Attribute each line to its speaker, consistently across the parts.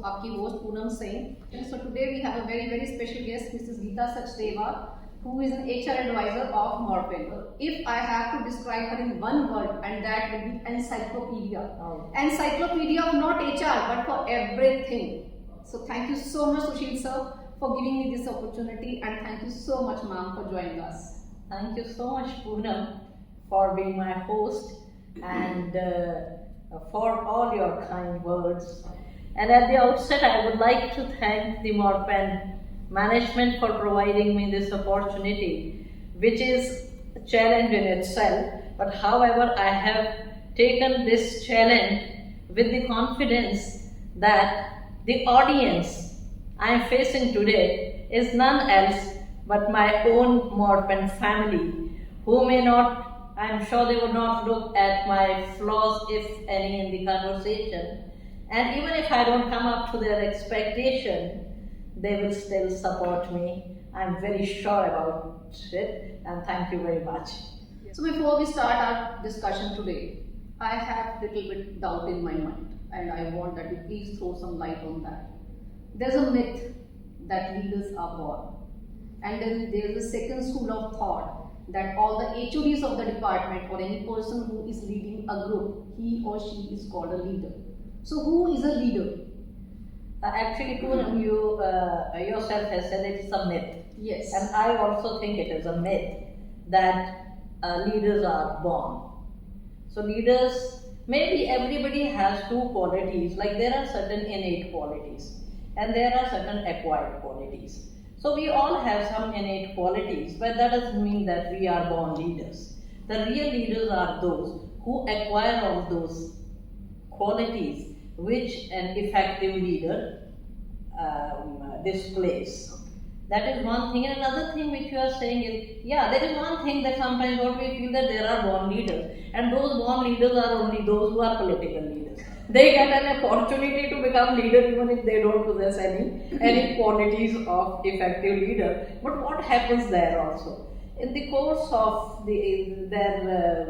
Speaker 1: आपकी host Poonam Singh. So today we have a very special guest, Mrs. Geeta Sachdeva, who is an HR advisor of Morepen. If I have to describe her in one word, and that will be encyclopedia. Encyclopedia of not HR but for everything. So thank you so much, Sushil sir, for giving me this opportunity, and thank you so much, ma'am, for joining us.
Speaker 2: Thank you so much, Poonam, for being my host and for all your kind words. And at the outset, I would like to thank the Morepen management for providing me this opportunity, which is a challenge in itself. But however, I have taken this challenge with the confidence that the audience I am facing today is none else but my own Morepen family, who may not, I am sure they would not look at my flaws, if any, in the conversation. And even if I don't come up to their expectation, they will still support me. I'm very sure about it, and thank you very much.
Speaker 1: So before we start our discussion today, I have a little bit doubt in my mind, and I want that you please throw some light on that. There's a myth that leaders are born, and then there's a second school of thought that all the HODs of the department or any person who is leading a group, he or she is called a leader. So who is a leader?
Speaker 2: Actually, Poonam, you yourself has said it's a myth.
Speaker 1: Yes.
Speaker 2: And I also think it is a myth that leaders are born. So leaders, maybe everybody has two qualities, like there are certain innate qualities and there are certain acquired qualities. So we all have some innate qualities, but that doesn't mean that we are born leaders. The real leaders are those who acquire all those qualities which an effective leader displays. That is one thing. And another thing which you are saying is, yeah, there is one thing that sometimes what we feel that there are born leaders, and those born leaders are only those who are political leaders. They get an opportunity to become leader even if they don't possess any qualities of effective leader. But what happens there also? In the course of their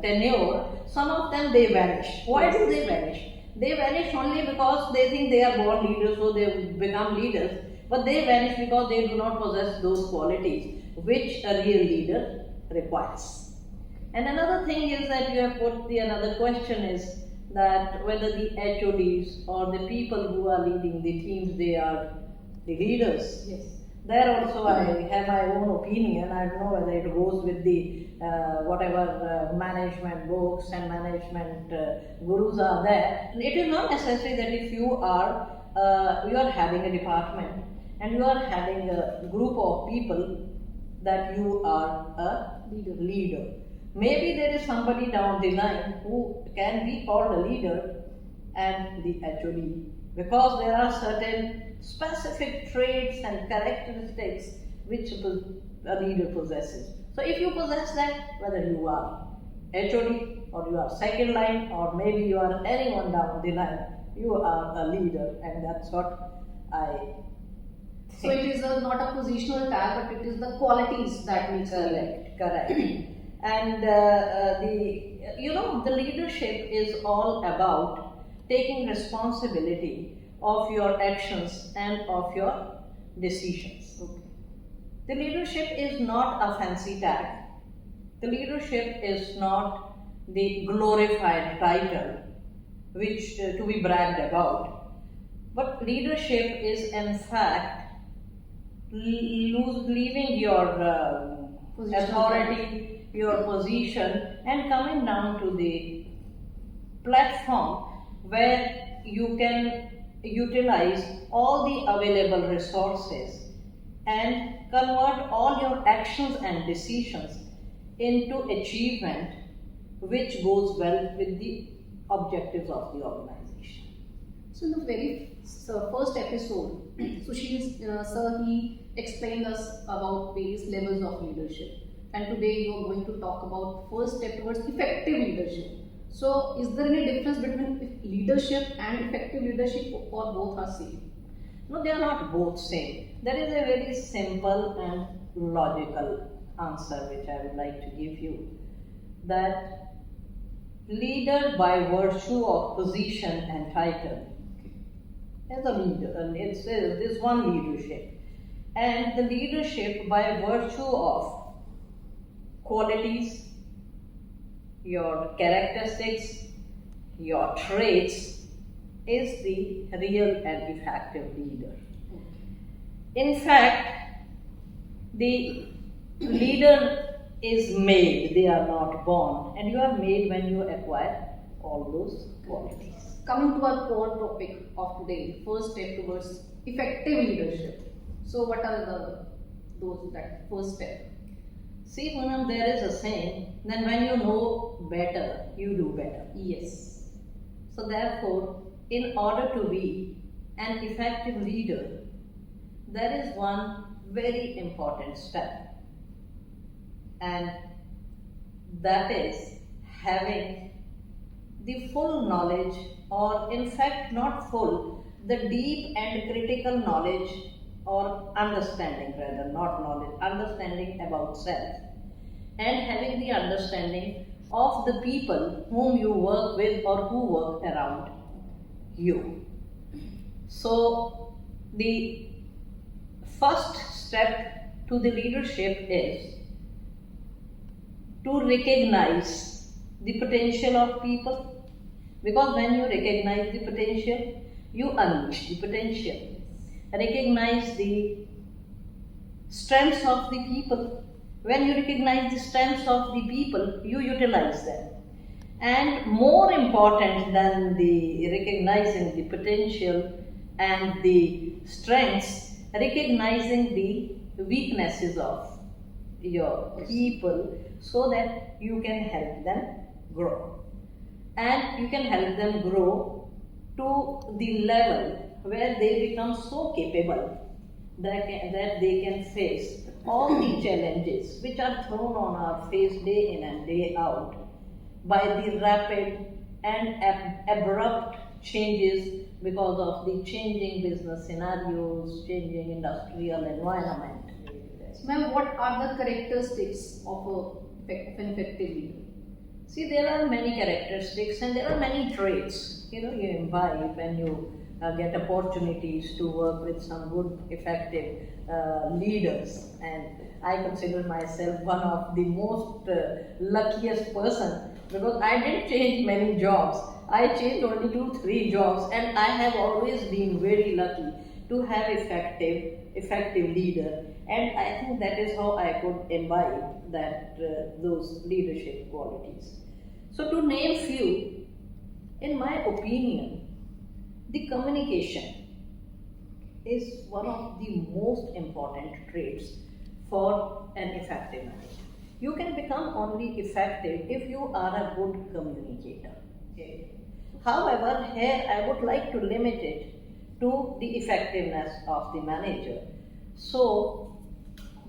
Speaker 2: tenure, some of them they vanish. Why do they vanish? They vanish only because they think they are born leaders, so they become leaders. But they vanish because they do not possess those qualities which a real leader requires. And another thing is that you have put another question is that whether the HODs or the people who are leading the teams, they are the leaders.
Speaker 1: Yes.
Speaker 2: There also I have my own opinion. I don't know whether it goes with the whatever management books and management gurus are there. It is not necessary that if you are having a department and you are having a group of people that you are a leader. Maybe there is somebody down the line who can be called a leader and the HOD, because there are certain specific traits and characteristics which a leader possesses. So if you possess that, whether you are HOD or you are second line or maybe you are anyone down the line, you are a leader, and that's what I think.
Speaker 1: So it is not a positional tag, but it is the qualities that makes a leader.
Speaker 2: Correct. And the leadership is all about taking responsibility of your actions and of your decisions.
Speaker 1: Okay.
Speaker 2: The leadership is not a fancy tag. The leadership is not the glorified title which to be bragged about. But leadership is in fact leaving your authority, your position, and coming down to the platform where you can utilize all the available resources and convert all your actions and decisions into achievement which goes well with the objectives of the organization.
Speaker 1: So in the very first episode, Sushil sir, he explained us about various levels of leadership. And today you are going to talk about first step towards effective leadership. So is there any difference between leadership and effective leadership, or both are same?
Speaker 2: No, they are not both same. There is a very simple and logical answer which I would like to give you. That leader by virtue of position and title as a leader, and it says this one leadership. And the leadership by virtue of qualities, your characteristics, your traits, is the real and effective leader. In fact, the leader is made, they are not born, and you are made when you acquire all those qualities.
Speaker 1: Coming to our core topic of today, first step towards effective leadership. So what are that first step?
Speaker 2: See, Poonam, there is a saying, then when you know better, you do better.
Speaker 1: Yes.
Speaker 2: So therefore, in order to be an effective leader, there is one very important step, and that is having the full knowledge, or in fact not full, the deep and critical knowledge or understanding, rather not knowledge, understanding about self, and having the understanding of the people whom you work with or who work around you. So the first step to the leadership is to recognize the potential of people, because when you recognize the potential, you unleash the potential. Recognize the strengths of the people. When you recognize the strengths of the people, you utilize them. And more important than the recognizing the potential and the strengths, recognizing the weaknesses of your people, so that you can help them grow. And you can help them grow to the level where they become so capable that they can face all the challenges which are thrown on our face day in and day out by the rapid and abrupt changes because of the changing business scenarios, changing industrial environment.
Speaker 1: Ma'am, what are the characteristics of an effective leader?
Speaker 2: See, there are many characteristics and there are many traits. You imbibe when you get opportunities to work with some good, effective leaders. And I consider myself one of the most luckiest person, because I didn't change many jobs. I changed only 2-3 jobs, and I have always been very lucky to have effective leader. And I think that is how I could imbibe those leadership qualities. So to name few, in my opinion, the communication is one of the most important traits for an effective manager. You can become only effective if you are a good communicator. Okay. However, here I would like to limit it to the effectiveness of the manager. So,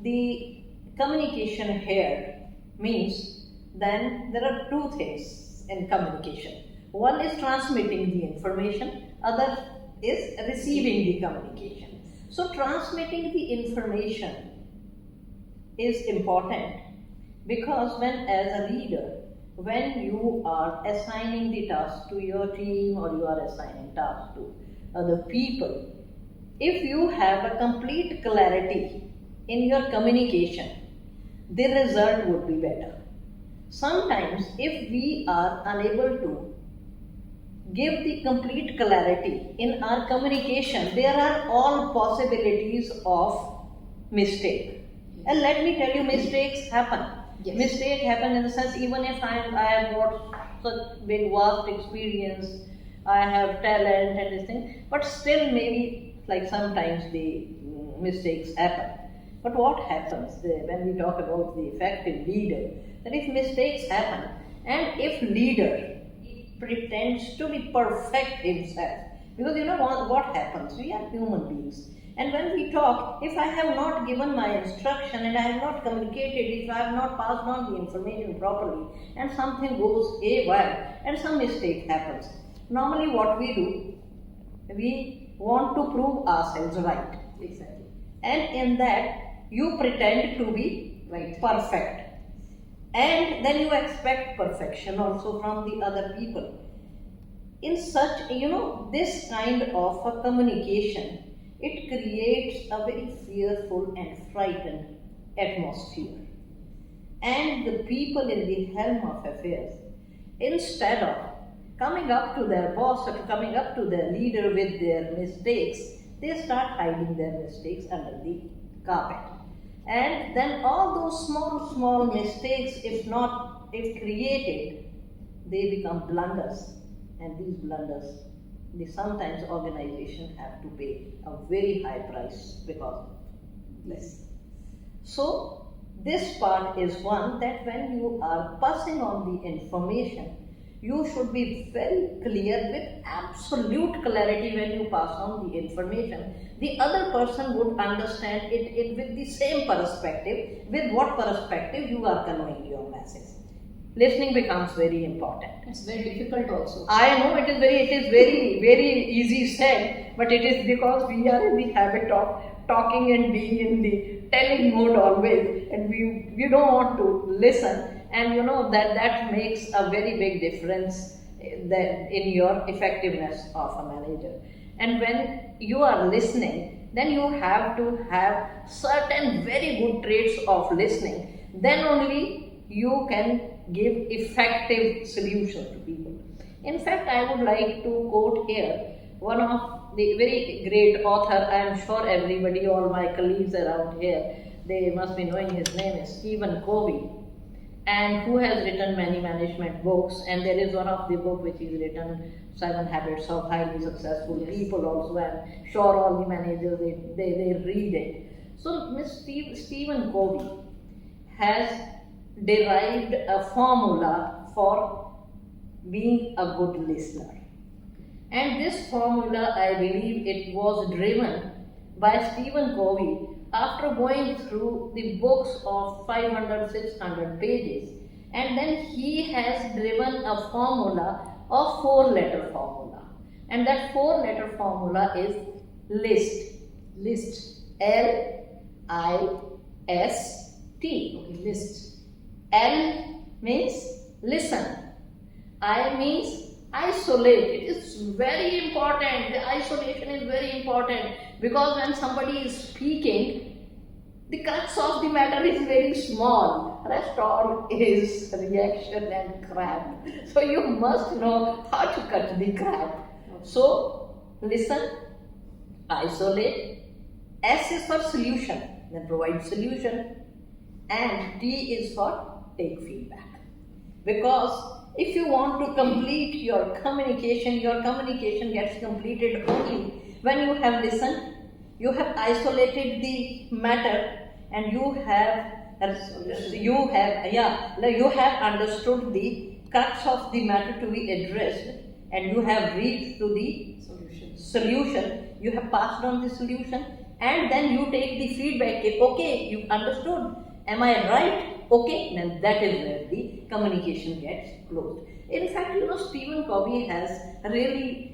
Speaker 2: the communication here means then there are two things in communication. One is transmitting the information, other is receiving the communication. So, transmitting the information is important, because as a leader, when you are assigning the task to your team or you are assigning tasks to other people, if you have a complete clarity in your communication, the result would be better. Sometimes if we are unable to give the complete clarity in our communication, there are all possibilities of mistake. And let me tell you, mistakes happen.
Speaker 1: Yes.
Speaker 2: Mistake happen in the sense, even if I have got such big vast experience, I have talent and this thing, but still maybe like sometimes the mistakes happen. But what happens when we talk about the effective leader, that if mistakes happen and if leader pretends to be perfect himself, because what happens, we are human beings. And when we talk, if I have not given my instruction and I have not communicated, if I have not passed on the information properly, and something goes haywire and some mistake happens, normally what we do, we want to prove ourselves right.
Speaker 1: Exactly.
Speaker 2: And in that, you pretend to be
Speaker 1: right,
Speaker 2: perfect. And then you expect perfection also from the other people. in such, this kind of a communication, it creates a very fearful and frightened atmosphere. And the people in the helm of affairs, instead of coming up to their boss or coming up to their leader with their mistakes, they start hiding their mistakes under the carpet. And then all those small mistakes, if created, they become blunders. And these blunders, sometimes organizations have to pay a very high price because of this. So this part is one, that when you are passing on the information, you should be very clear with absolute clarity when you pass on the information. The other person would understand it with the same perspective, with what perspective you are conveying your message. Listening becomes very important.
Speaker 1: It's very difficult also.
Speaker 2: I know it is very easy said, but it is because we are in the habit of talking and being in the telling mode always, and we don't want to listen, and that makes a very big difference in your effectiveness of a manager. And when you are listening, then you have to have certain very good traits of listening. Then only you can give effective solutions to people. In fact, I would like to quote here one of the very great author. I am sure everybody, all my colleagues around here, they must be knowing his name is Stephen Covey, and who has written many management books. And there is one of the book which is written, 7 Habits of Highly Successful People also. I'm sure all the managers, they read it. So Stephen Covey has derived a formula for being a good listener. And this formula, I believe, it was driven by Stephen Covey after going through the books of 500, 600 pages. And then he has driven a formula of 4-letter formula. And that 4-letter formula is LIST.
Speaker 1: List.
Speaker 2: L-I-S-T.
Speaker 1: Okay, list.
Speaker 2: L means listen. I means isolate. It is very important. The isolation is very important, because when somebody is speaking, the crux of the matter is very small. Rest all is reaction and crap. So you must know how to cut the crap. So listen, isolate. S is for solution, then provide solution. And T is for take feedback. Because if you want to complete your communication gets completed only when you have listened, you have isolated the matter, and you have understood the crux of the matter to be addressed, and you have reached to the solution. You have passed on the solution, and then you take the feedback. Okay, you understood. Am I right? Okay, then that is where the communication gets closed. In fact, Stephen Covey has really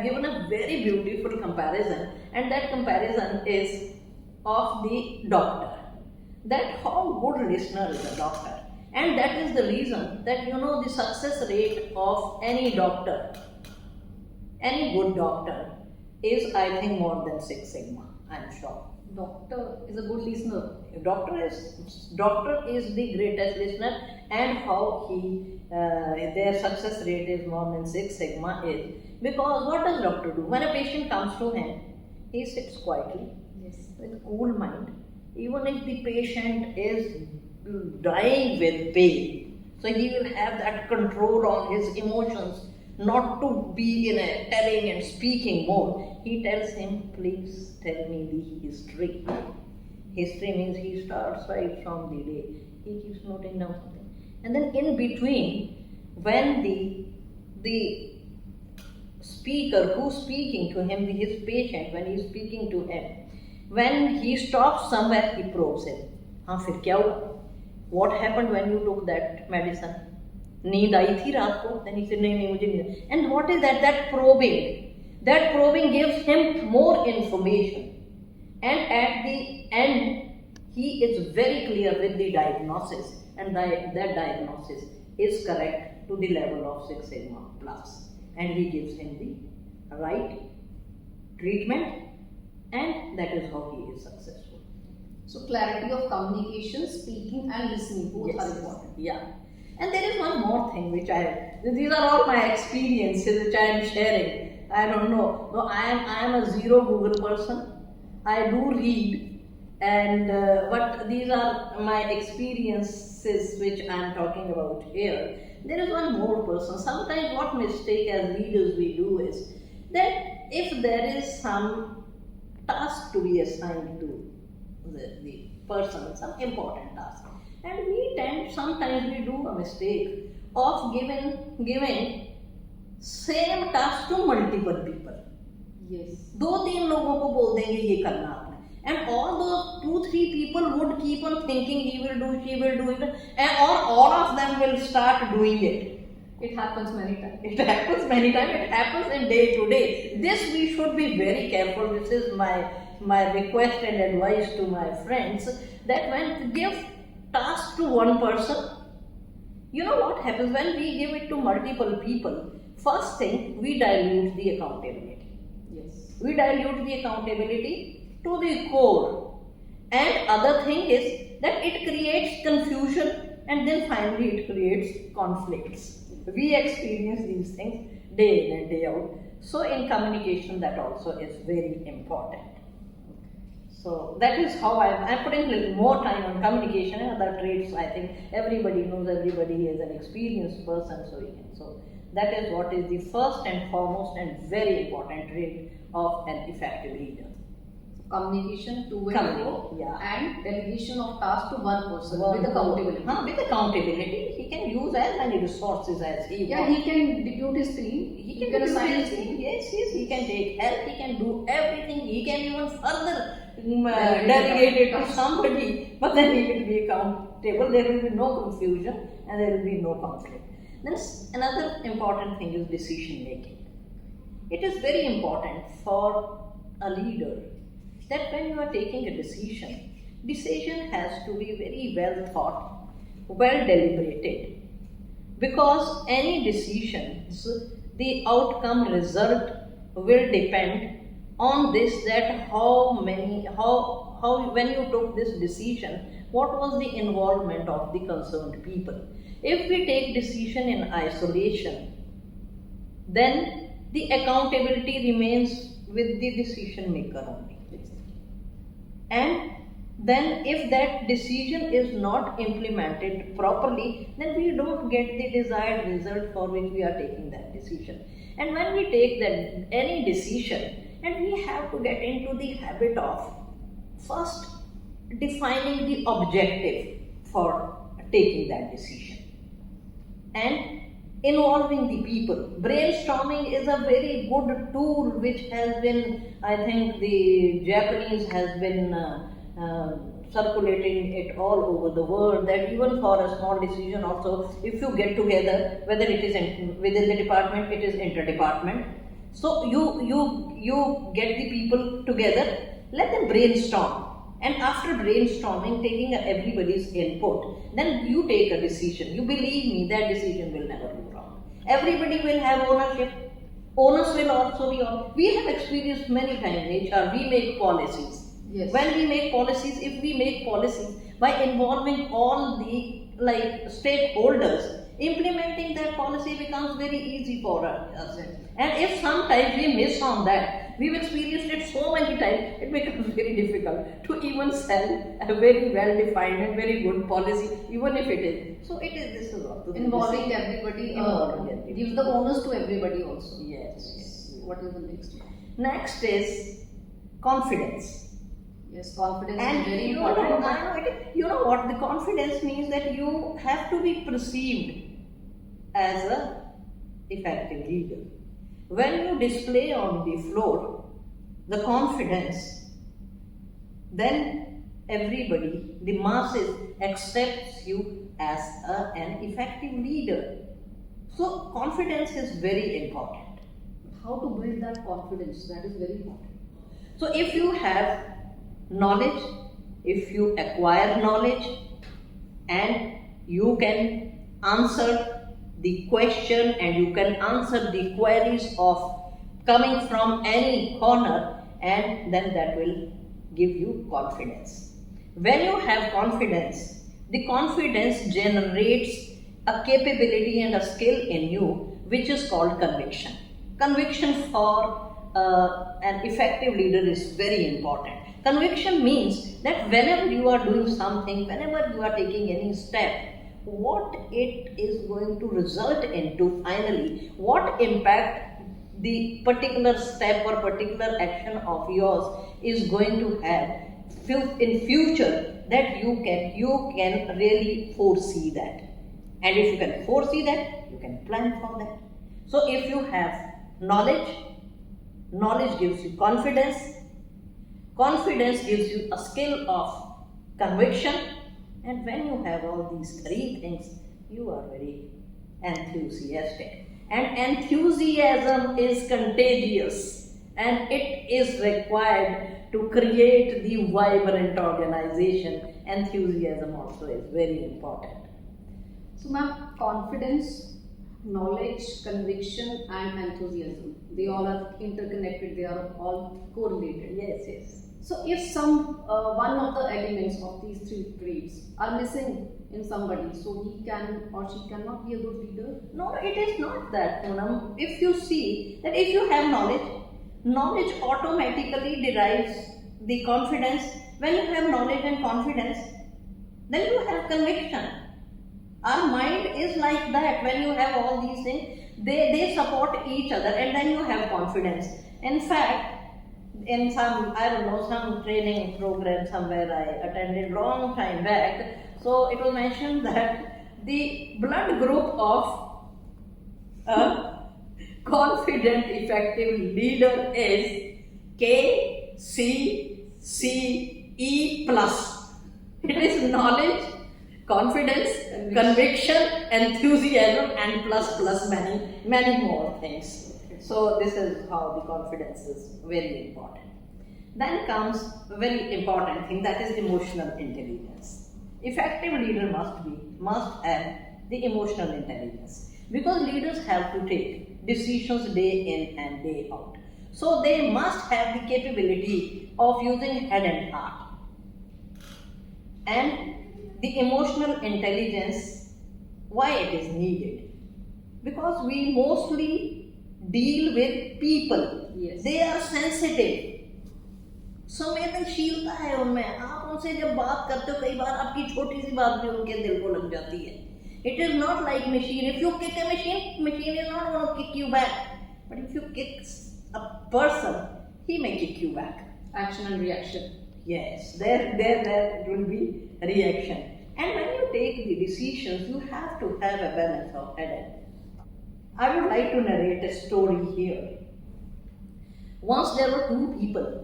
Speaker 2: given a very beautiful comparison, and that comparison is of the doctor. That how good listener is a doctor, and that is the reason that the success rate of any doctor, any good doctor, is I think more than 6 Sigma. I am sure.
Speaker 1: Doctor is a good listener.
Speaker 2: Doctor is the greatest listener, and how their success rate is more than 6 Sigma is because what does doctor do? When a patient comes to him, he sits quietly, with cool mind, even if the patient is dying with pain. So he will have that control on his emotions, not to be in a telling and speaking mode. He tells him, please tell me the history. History means he starts right from the day. He keeps noting down something. And then in between, when the speaker who's speaking to him, his patient, when he's speaking to him, when he stops somewhere, he probes him. Fir kya hua? What happened when you took that medicine? Need आई थी रात को? Then he said, नहीं मुझे नहीं. And what is that? That probing gives him more information. And at the end, he is very clear with the diagnosis, and that diagnosis is correct to the level of 6 Sigma plus, and he gives him the right treatment, and that is how he is successful.
Speaker 1: So clarity of communication, speaking and listening, both are important.
Speaker 2: Yeah. And there is one more thing which these are all my experiences which I am sharing. I don't know. No, I am a zero Google person. I do read, and but these are my experiences which I am talking about here. There is one more person. Sometimes what mistake as leaders we do is that if there is some task to be assigned to the person, some important task, and sometimes we do a mistake of giving same task to multiple people.
Speaker 1: Yes.
Speaker 2: 2-3 लोगों को बोल देंगे ये करना आपने, and all those 2-3 people would keep on thinking he will do, she will do it, and all of them will start doing it.
Speaker 1: It happens many times.
Speaker 2: It happens many times. It happens in day to day. This we should be very careful. This is my request and advice to my friends, that when to give task to one person, you know what happens when we give it to multiple people? First thing, we dilute the accountability.
Speaker 1: Yes.
Speaker 2: We dilute the accountability to the core. And other thing is that it creates confusion, and then finally it creates conflicts. We experience these things day in and day out. So in communication, that also is very important. So that is how I'm putting a little more time on communication and other traits. I think everybody knows, everybody is an experienced person, so that is what is the first and foremost and very important trait of an effective leader.
Speaker 1: Communication, two-way flow, and delegation of tasks to one person with accountability.
Speaker 2: With accountability, he can use as many resources as he wants.
Speaker 1: Yeah, he can depute his team. He can assign his team.
Speaker 2: Yes, he can take help. He can do everything. He can even further delegate it to somebody. But then he will be accountable. There will be no confusion and there will be no conflict. Then another important thing is decision making. It is very important for a leader that when you are taking a decision has to be very well thought, well deliberated, because any decisions, the outcome result will depend on this, that how when you took this decision, what was the involvement of the concerned people. If we take decision in isolation, then the accountability remains with the decision maker only. And then if that decision is not implemented properly, then we don't get the desired result for which we are taking that decision. And when we take any decision, and we have to get into the habit of first defining the objective for taking that decision and involving the people. Brainstorming is a very good tool which has been, I think the Japanese has been circulating it all over the world, that even for a small decision also, if you get together, whether it is within the department, it is inter-department. So you get the people together, let them brainstorm. And after brainstorming, taking everybody's input, then you take a decision. You believe me, that decision will never go wrong. Everybody will have ownership. Owners will also be on. We have experienced many times in HR, we make policies.
Speaker 1: Yes.
Speaker 2: When we make policies, if we make policies by involving all the stakeholders, implementing that policy becomes very easy for us. And if sometimes we miss on that, we've experienced it so many times, it becomes very difficult to even sell a very well-defined and very good policy, even if it is. So this is also
Speaker 1: involving everybody, gives the bonus to everybody also.
Speaker 2: Yes.
Speaker 1: What is the next one?
Speaker 2: Next is confidence.
Speaker 1: Yes, confidence
Speaker 2: And
Speaker 1: is very important.
Speaker 2: You know what the confidence means, that you have to be perceived as an effective leader. When you display on the floor the confidence, then everybody, the masses, accepts you as an effective leader. So confidence is very important.
Speaker 1: How to build that confidence, that is very important.
Speaker 2: So if you have knowledge, if you acquire knowledge, and you can answer the question and you can answer the queries of coming from any corner, and then that will give you confidence. When you have confidence, the confidence generates a capability and a skill in you which is called conviction. Conviction for an effective leader is very important. Conviction means that whenever you are doing something, whenever you are taking any step, what it is going to result into finally, what impact the particular step or particular action of yours is going to have in future, that you can really foresee that. And if you can foresee that, you can plan for that. So if you have knowledge, knowledge gives you confidence, confidence gives you a skill of conviction, and when you have all these three things, you are very enthusiastic. And enthusiasm is contagious, and it is required to create the vibrant organization. Enthusiasm also is very important.
Speaker 1: So ma'am, confidence, knowledge, conviction and enthusiasm, they all are interconnected, they are all correlated.
Speaker 2: Yes.
Speaker 1: So if some one of the elements of these three traits are missing in somebody, so he can or she cannot be a good leader?
Speaker 2: No, it is not that, Poonam. If you see that if you have knowledge, knowledge automatically derives the confidence. When you have knowledge and confidence, then you have conviction. Our mind is like that. When you have all these things, they support each other, and then you have confidence. In fact, in some training program somewhere I attended long time back, so it was mentioned that the blood group of a confident, effective leader is KCCE+. It is knowledge, confidence, conviction, enthusiasm, and plus many more things. So this is how the confidence is very important. Then comes a very important thing, that is emotional intelligence. Effective leader must have the emotional intelligence, because leaders have to take decisions day in and day out. So they must have the capability of using head and heart. And the emotional intelligence, why it is needed? Because we mostly deal with people.
Speaker 1: Yes.
Speaker 2: They are sensitive. संवेदनशीलता है उनमें. आप उनसे जब बात करते हो, कई बार आपकी छोटी सी बात भी उनके दिल को लग जाती है. It is not like machine. If you kick a machine is not going to kick you back. But if you kick a person, he may kick you back.
Speaker 1: Action and reaction.
Speaker 2: Yes, there will be reaction. And when you take the decisions, you have to have a balance of head and heart. I would like to narrate a story here. Once there were two people.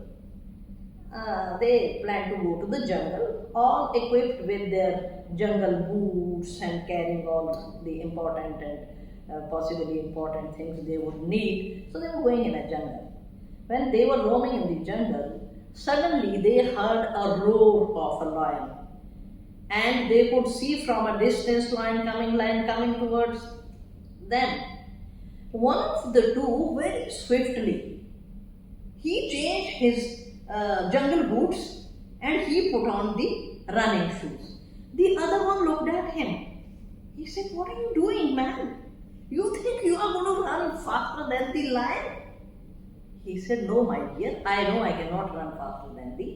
Speaker 2: They planned to go to the jungle, all equipped with their jungle boots and carrying all the important and possibly important things they would need. So they were going in a jungle. When they were roaming in the jungle, suddenly they heard a roar of a lion. And they could see from a distance lion coming towards them. One of the two, very swiftly, he changed his jungle boots and he put on the running shoes. The other one looked at him. He said, "What are you doing, man? You think you are going to run faster than the lion?" He said, "No, my dear, I know I cannot run faster than the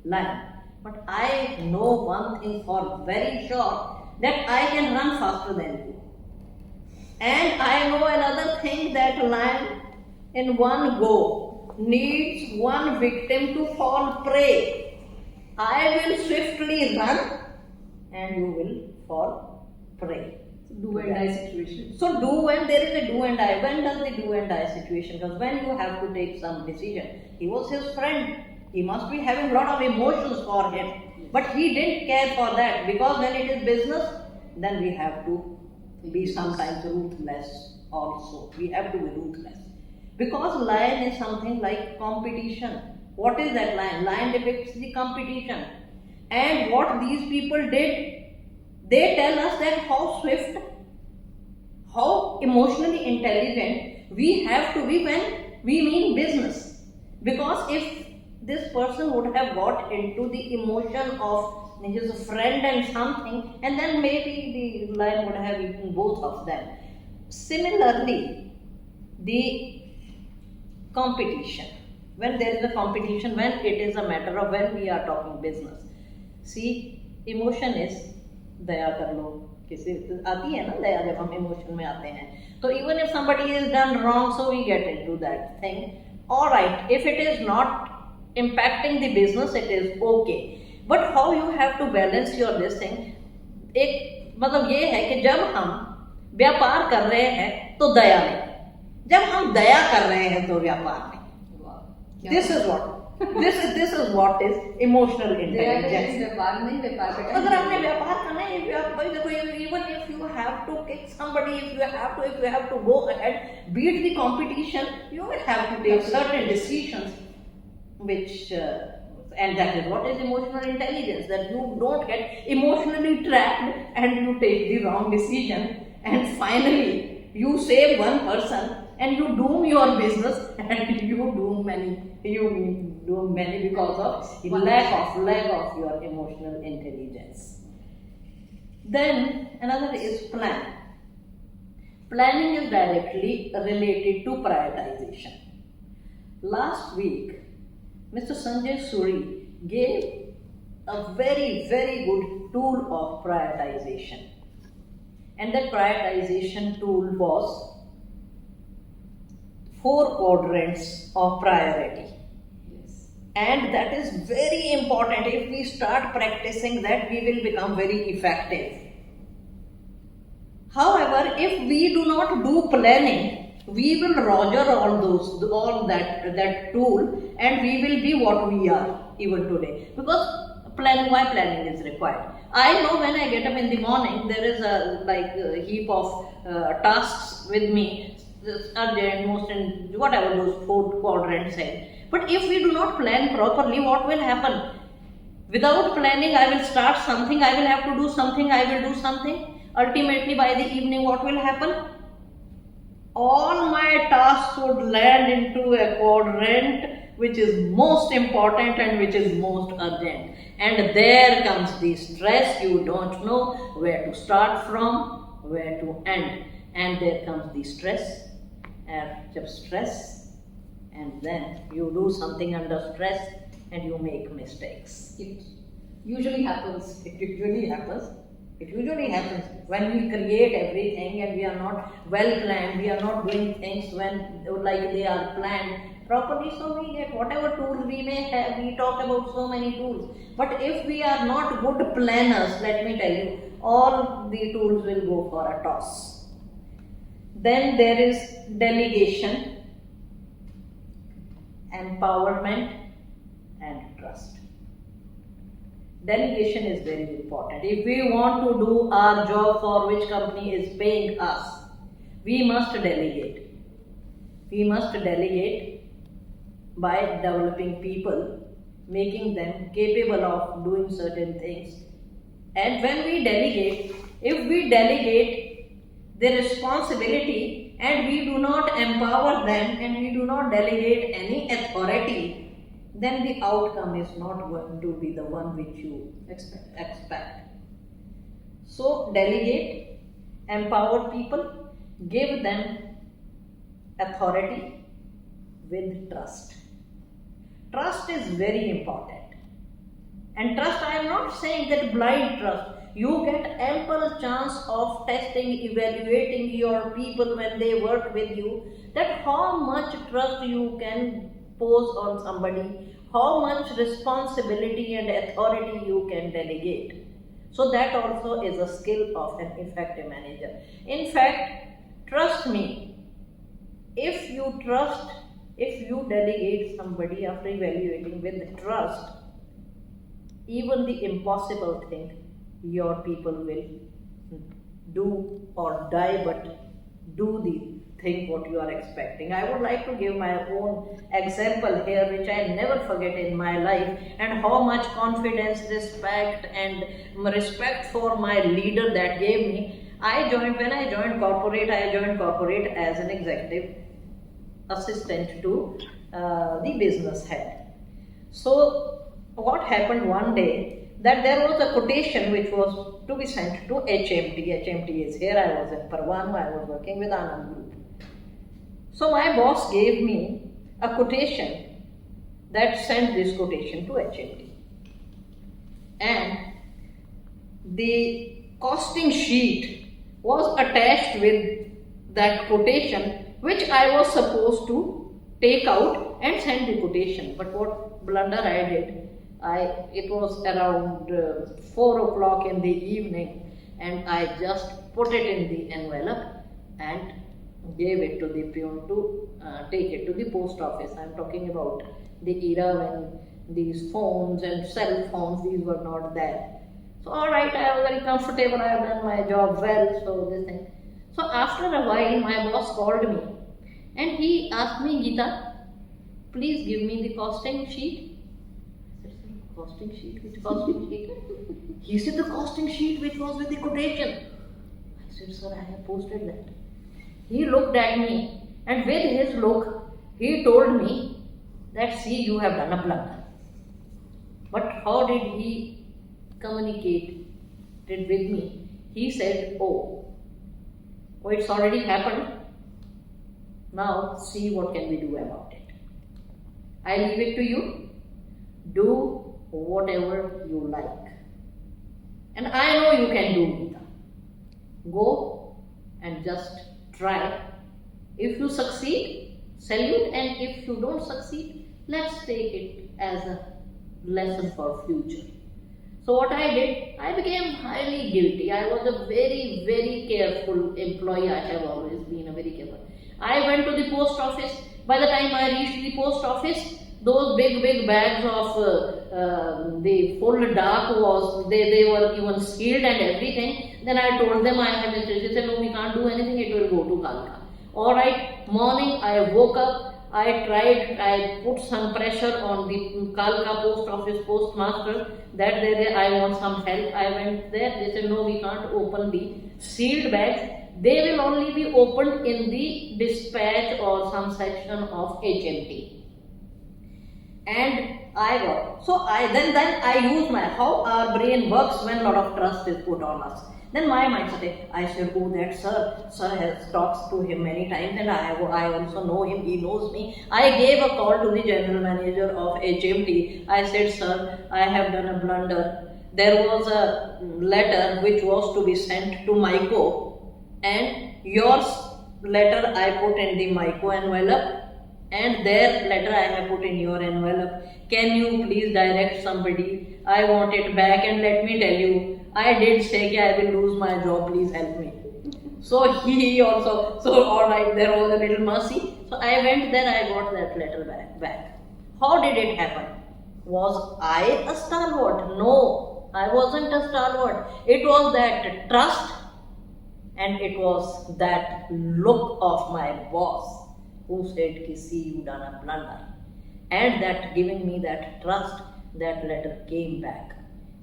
Speaker 2: lion. But I know one thing for very sure, that I can run faster than you. And I know another thing, that lion in one go needs one victim to fall prey. I will swiftly run and you will fall prey."
Speaker 1: Do and die situation.
Speaker 2: So there is a do and die. When does the do and die situation? Because when you have to take some decision, he was his friend. He must be having a lot of emotions for him. But he didn't care for that, because when it is business, then we have to be sometimes ruthless also. We have to be ruthless. Because lion is something like competition. What is that lion? Lion depicts the competition. And what these people did, they tell us that how how emotionally intelligent we have to be when we mean business. Because if this person would have got into the emotion of his friend and something, and then maybe the lion would have eaten both of them. Similarly, the competition. When there is a competition, when it is a matter of when we are talking business. See, emotion is दया कर लो, किसी आती है ना दया जब हम emotion में आते हैं. So even if somebody is done wrong, so we get into that thing. All right, if it is not impacting the business, it is okay. But how you have to balance your this thing? एक मतलब ये है कि जब हम व्यापार कर रहे हैं तो दया नहीं, जब हम दया कर रहे हैं तो व्यापार नहीं. This is what is emotional intelligence.
Speaker 1: व्यापार नहीं, व्यापार
Speaker 2: अगर आपने व्यापार करना है, देखो even if you have to kick somebody, if you have to go ahead, beat the competition, you will have to take certain decisions, which and that is what is emotional intelligence. That you don't get emotionally trapped and you take the wrong decision, and finally you save one person and you doom your business and you doom many because of lack of your emotional intelligence. Then another is plan. Planning is directly related to prioritization. Last week, Mr. Sanjay Suri gave a very, very good tool of prioritization. And that prioritization tool was 4 quadrants of priority.
Speaker 1: Yes.
Speaker 2: And that is very important. If we start practicing that, we will become very effective. However, if we do not do planning, we will roger all that tool, and we will be what we are even today. Because why planning is required? I know when I get up in the morning, there is a heap of tasks with me, urgent, most, and whatever those 4 quadrants say. But if we do not plan properly, what will happen? Without planning, I will start something, I will have to do something, I will do something. Ultimately, by the evening, what will happen? All my tasks would land into a quadrant which is most important and which is most urgent. And there comes the stress. You don't know where to start from, where to end. And there comes the stress, and stress, and then you do something under stress and you make mistakes.
Speaker 1: It usually happens.
Speaker 2: It usually happens when we create everything and we are not well planned, we are not doing things when like they are planned properly, so we get whatever tools we may have. We talk about so many tools, but if we are not good planners, let me tell you, all the tools will go for a toss. Then there is delegation, empowerment, and trust. Delegation is very important. If we want to do our job for which company is paying us, we must delegate. We must delegate by developing people, making them capable of doing certain things. And when we delegate, if we delegate the responsibility and we do not empower them and we do not delegate any authority, then the outcome is not going to be the one which you expect. So delegate, empower people, give them authority with trust. Trust is very important. And trust, I am not saying that blind trust. You get ample chance of testing, evaluating your people when they work with you, that how much trust you can pose on somebody, how much responsibility and authority you can delegate. So that also is a skill of an effective manager. In fact, trust me, if you delegate somebody after evaluating with trust, even the impossible thing, your people will do or die, but do the thing what you are expecting. I would like to give my own example here, which I never forget in my life, and how much confidence, respect, and respect for my leader that gave me. When I joined corporate, as an executive assistant to the business head. So what happened one day, that there was a quotation which was to be sent to HMT. HMT is here. I was in Parwan, I was working with Anand Group. So my boss gave me a quotation that sent this quotation to HMT. And the costing sheet was attached with that quotation, which I was supposed to take out and send the quotation. But what blunder I did, it was around 4 o'clock in the evening, and I just put it in the envelope and gave it to the peon to take it to the post office. I am talking about the era when these phones and cell phones, these were not there. So alright, I was very comfortable, I have done my job well, so this thing. So after a while, my boss called me and he asked me, Geeta, please give me the costing sheet. I said, sir, costing sheet? Which costing sheet? He said, the costing sheet which was with the quotation. I said, sir, I have posted that. He looked at me and with his look, he told me that, see, you have done a blunder. But how did he communicate it with me? He said, oh, it's already happened. Now see what can we do about it. I leave it to you. Do whatever you like. And I know you can do it. Go and just try. If you succeed, salute, and if you don't succeed, let's take it as a lesson for future. So what I did, I became highly guilty. I was a very, very careful employee. I have always been a very careful. I went to the post office. By the time I reached the post office, those big bags of the full dark was, they were even sealed and everything. Then I told them I have this. They said, no, we can't do anything, it will go to Kalka. Alright, morning I woke up. I put some pressure on the Kalka post office postmaster that I want some help. I went there, they said, no, we can't open the sealed bags. They will only be opened in the dispatch or some section of HMT. And I got, so then I use how our brain works when a lot of trust is put on us. Then my mind said, I said, oh, that sir has talked to him many times and I also know him, he knows me. I gave a call to the general manager of HMT. I said, sir, I have done a blunder. There was a letter which was to be sent to MICO and yours letter I put in the MICO envelope and their letter I have put in your envelope. Can you please direct somebody? I want it back, and let me tell you, I did say I will lose my job, please help me. So he also, alright, there was a little mercy. So I went there, I got that letter back. How did it happen? Was I a stalwart? No, I wasn't a stalwart. It was that trust and it was that look of my boss who said, see, you done a blunder. And that giving me that trust, that letter came back.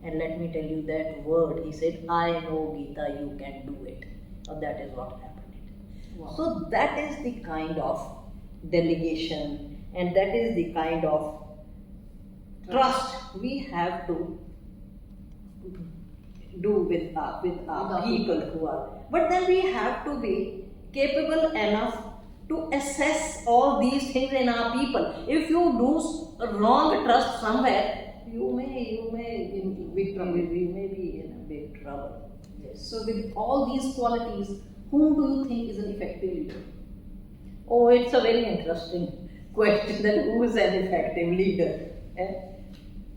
Speaker 2: And let me tell you that word, he said, I know, Geeta, you can do it. So that is what happened. Wow. So that is the kind of delegation and that is the kind of trust we have to do with our people who are. But then we have to be capable enough to assess all these things in our people. If you do wrong trust somewhere, you may be in a big trouble.
Speaker 1: Yes. So with all these qualities, whom do you think is an effective leader?
Speaker 2: Oh, it's a very interesting question that who is an effective leader?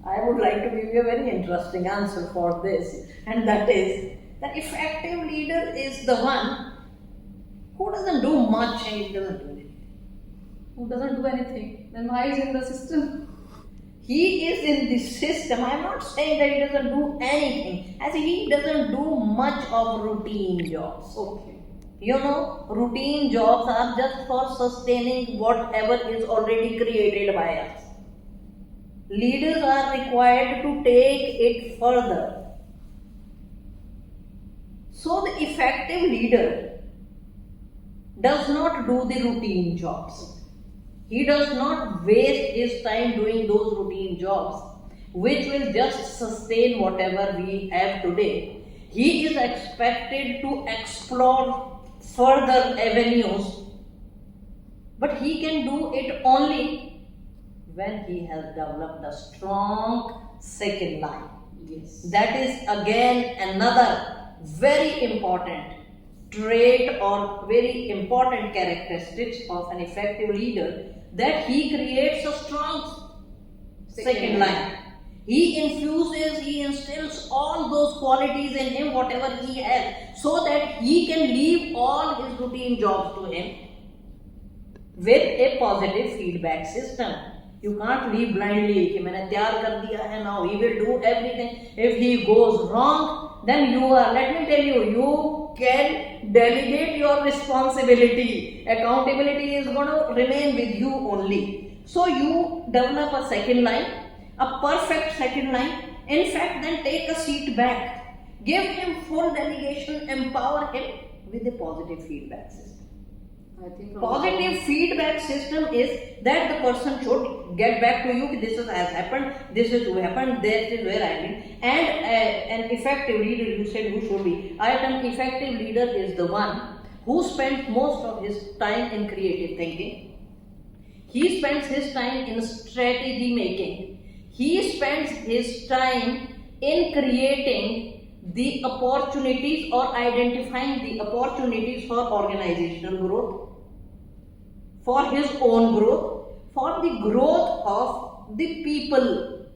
Speaker 2: I would like to give you a very interesting answer for this, and that is that effective leader is the one who doesn't do much and he doesn't do anything.
Speaker 1: Who doesn't do anything? Then why is he in the system?
Speaker 2: He is in the system. I am not saying that he doesn't do anything, as he doesn't do much of routine jobs.
Speaker 1: Okay.
Speaker 2: You know, routine jobs are just for sustaining whatever is already created by us. Leaders are required to take it further. So the effective leader does not do the routine jobs. He does not waste his time doing those routine jobs which will just sustain whatever we have today. He is expected to explore further avenues, but he can do it only when he has developed a strong second line.
Speaker 1: Yes.
Speaker 2: That is again another very important trait or very important characteristics of an effective leader, that he creates a strong second line. He infuses, he instills all those qualities in him, whatever he has, so that he can leave all his routine jobs to him with a positive feedback system. You can't leave blindly कि मैंने तैयार कर दिया है, now he will do everything. If he goes wrong, then you are, let me tell you, you can delegate your responsibility. Accountability is going to remain with you only. So you develop a second line, a perfect second line. In fact, then take a seat back. Give him full delegation, empower him with a positive feedback system.
Speaker 1: I think
Speaker 2: Positive feedback system is that the person should get back to you, this has happened, this is what happened, this is where I been. And an effective leader, you said who should be? An effective leader is the one who spends most of his time in creative thinking. He spends his time in strategy making. He spends his time in creating the opportunities or identifying the opportunities for organizational growth, for his own growth, for the growth of the people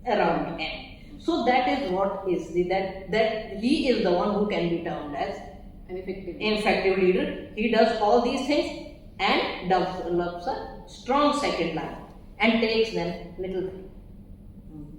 Speaker 2: around him. So that is what is that he is the one who can be termed as
Speaker 1: an
Speaker 2: effective leader. He does all these things and develops a strong second line and takes them little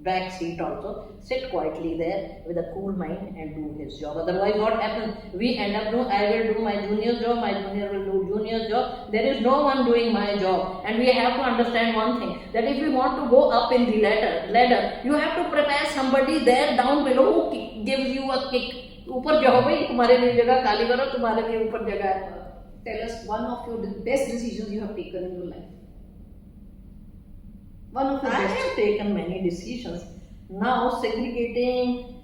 Speaker 2: back seat also, sit quietly there with a cool mind and do his job. Otherwise what happens? We end up doing, I will do my junior's job, my junior will do junior's job. There is no one doing my job. And we have to understand one thing, that if we want to go up in the ladder, you have to prepare somebody there down below who gives you a kick. ऊपर जाओ भाई, तुम्हारे लिए जगह खाली करो, तुम्हारे लिए ऊपर जगह है.
Speaker 1: Tell us one of your best decisions you have taken in your life. One of the
Speaker 2: I
Speaker 1: best.
Speaker 2: have taken many decisions. Now segregating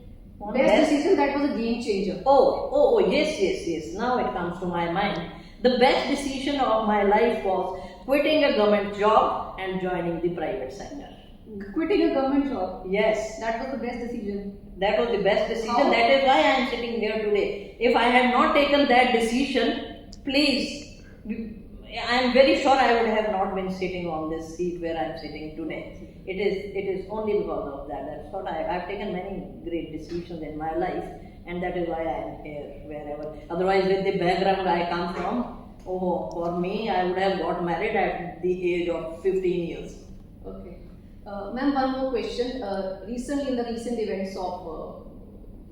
Speaker 1: Best decision that was a game changer.
Speaker 2: Oh, yes. Now it comes to my mind. The best decision of my life was quitting a government job and joining the private sector.
Speaker 1: Quitting a government job.
Speaker 2: Yes.
Speaker 1: That was the best decision.
Speaker 2: That was the best decision.
Speaker 1: How?
Speaker 2: That is why I am sitting here today. If I had not taken that decision, please, I am very sure I would have not been sitting on this seat where I am sitting today. It is only because of that. That's what I have taken many great decisions in my life, and that is why I am here wherever. Otherwise, with the background I come from, for me, I would have got married at the age of 15 years.
Speaker 1: Okay. Ma'am, one more question. Recently, in the recent events of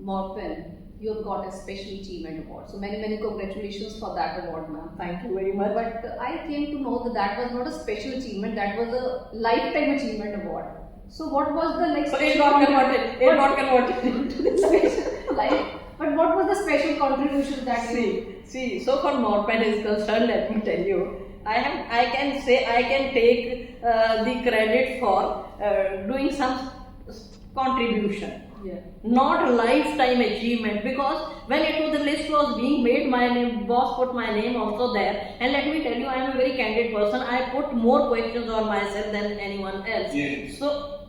Speaker 1: Morepen, you have got a Special Achievement Award. So many congratulations for that award, ma'am.
Speaker 2: Thank you very much.
Speaker 1: But I came to know that that was not a special achievement, that was a lifetime achievement award. So what was the like?
Speaker 2: So it got converted into the
Speaker 1: special life. But what was the special contribution that you?
Speaker 2: See. So for Morepen is concerned, let me tell you, I can take the credit for doing some contribution.
Speaker 1: Yeah.
Speaker 2: Not a lifetime achievement, because when the list was being made, my boss put my name also there. And let me tell you, I am a very candid person. I put more questions on myself than anyone else.
Speaker 3: Yes.
Speaker 2: So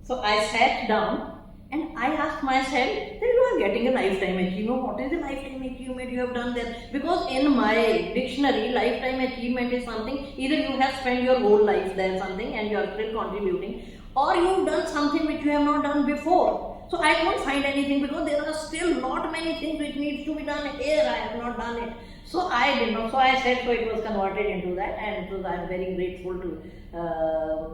Speaker 2: I sat down and I asked myself that you are getting a lifetime achievement. What is a lifetime achievement you have done there? Because in my dictionary, lifetime achievement is something, either you have spent your whole life there something and you are still contributing, or you've done something which you have not done before. So I couldn't find anything, because there are still not many things which needs to be done here. I have not done it. So I did not. So I said, so it was converted into that, and so I am very grateful to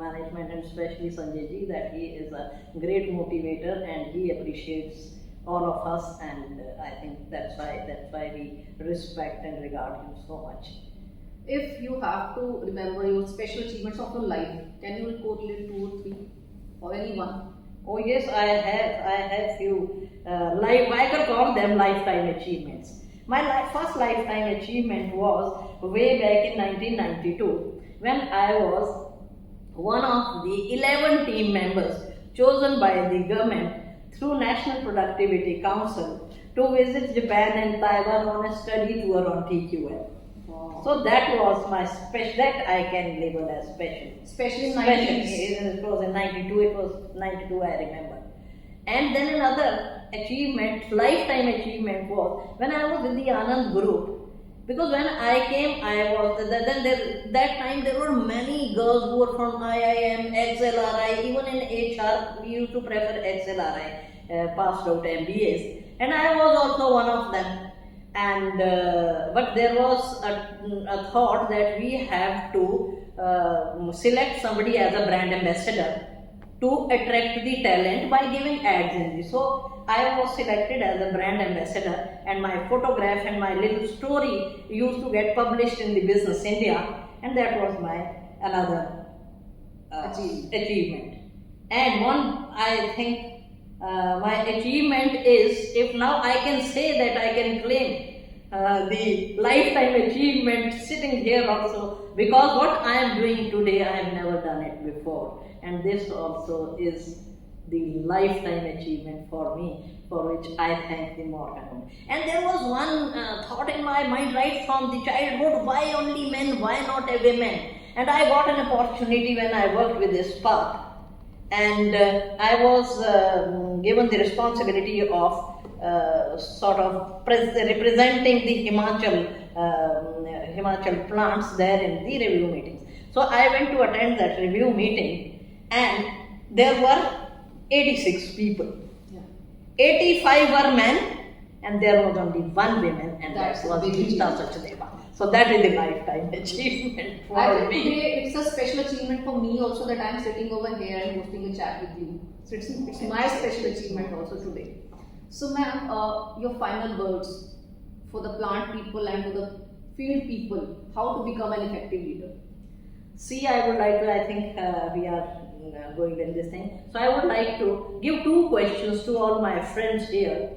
Speaker 2: management, and especially Sanjay ji, that he is a great motivator and he appreciates all of us, and I think that's why we respect and regard him so much.
Speaker 1: If you have to remember your special achievements of your life, can you quote 2 or 3 or any one?
Speaker 2: Oh yes, I have few. I can call them lifetime achievements. My first lifetime achievement was way back in 1992 when I was one of the 11 team members chosen by the government through National Productivity Council to visit Japan and Taiwan on a study tour on TQM.
Speaker 1: Wow.
Speaker 2: So that was my special, that I can label as special.
Speaker 1: Especially in
Speaker 2: Special.
Speaker 1: 90s.
Speaker 2: It was in 92, it was 92 I remember. And then another achievement, lifetime achievement was when I was with the Anand group. Because when I came, that time there were many girls who were from IIM, XLRI, even in HR we used to prefer XLRI, passed out MBAs. And I was also one of them. And but there was a thought that we have to select somebody as a brand ambassador to attract the talent by giving ads in this. So I was selected as a brand ambassador, and my photograph and my little story used to get published in the Business India, and that was my another achievement. And one, I think my achievement is, if now I can say that I can claim the lifetime achievement sitting here also, because what I am doing today I have never done it before, and this also is the lifetime achievement for me, for which I thank the Morepen. And there was one thought in my mind right from the childhood: why only men, why not a women? And I got an opportunity when I worked with this path, and I was given the responsibility of sort of representing the Himachal plants there in the review meetings. So I went to attend that review meeting, and there were 86 people. Yeah. 85 were men, and there was only one woman, and that was Geeta Sachdeva. So that is a lifetime achievement for me.
Speaker 1: Today it's a special achievement for me also that I am sitting over here and hosting a chat with you. So it's my special achievement also today. So ma'am, your final words for the plant people and for the field people, how to become an effective leader?
Speaker 2: See, I would like to, I think we are going in this thing. So I would like to give two questions to all my friends here,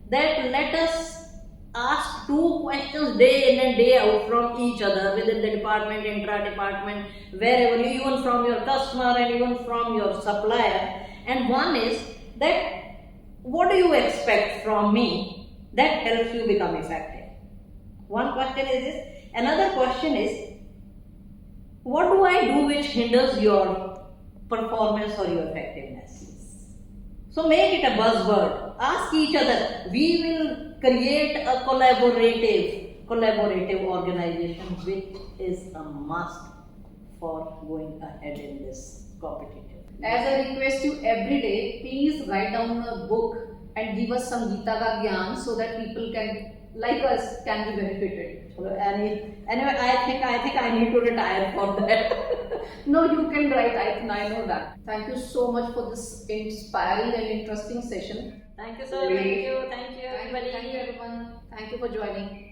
Speaker 2: that let us ask two questions day in and day out from each other within the department, intra-department, wherever, even from your customer and even from your supplier. And one is that, what do you expect from me that helps you become effective? One question is this. Another question is, what do I do which hinders your performance or your effectiveness? So make it a buzzword. Ask each other. We will create a collaborative organization, which is a must for going ahead in this competitive.
Speaker 1: As I request you every day, please write down a book and give us some Geeta ka gyan so that people can, like us, can be benefited.
Speaker 2: So anyway, I think I need to retire for that.
Speaker 1: No, you can write. I know that. Thank you so much for this inspiring and interesting session.
Speaker 2: Thank you, sir. Thank you. Thank you, everybody.
Speaker 1: Thank you, everyone. Thank you for joining.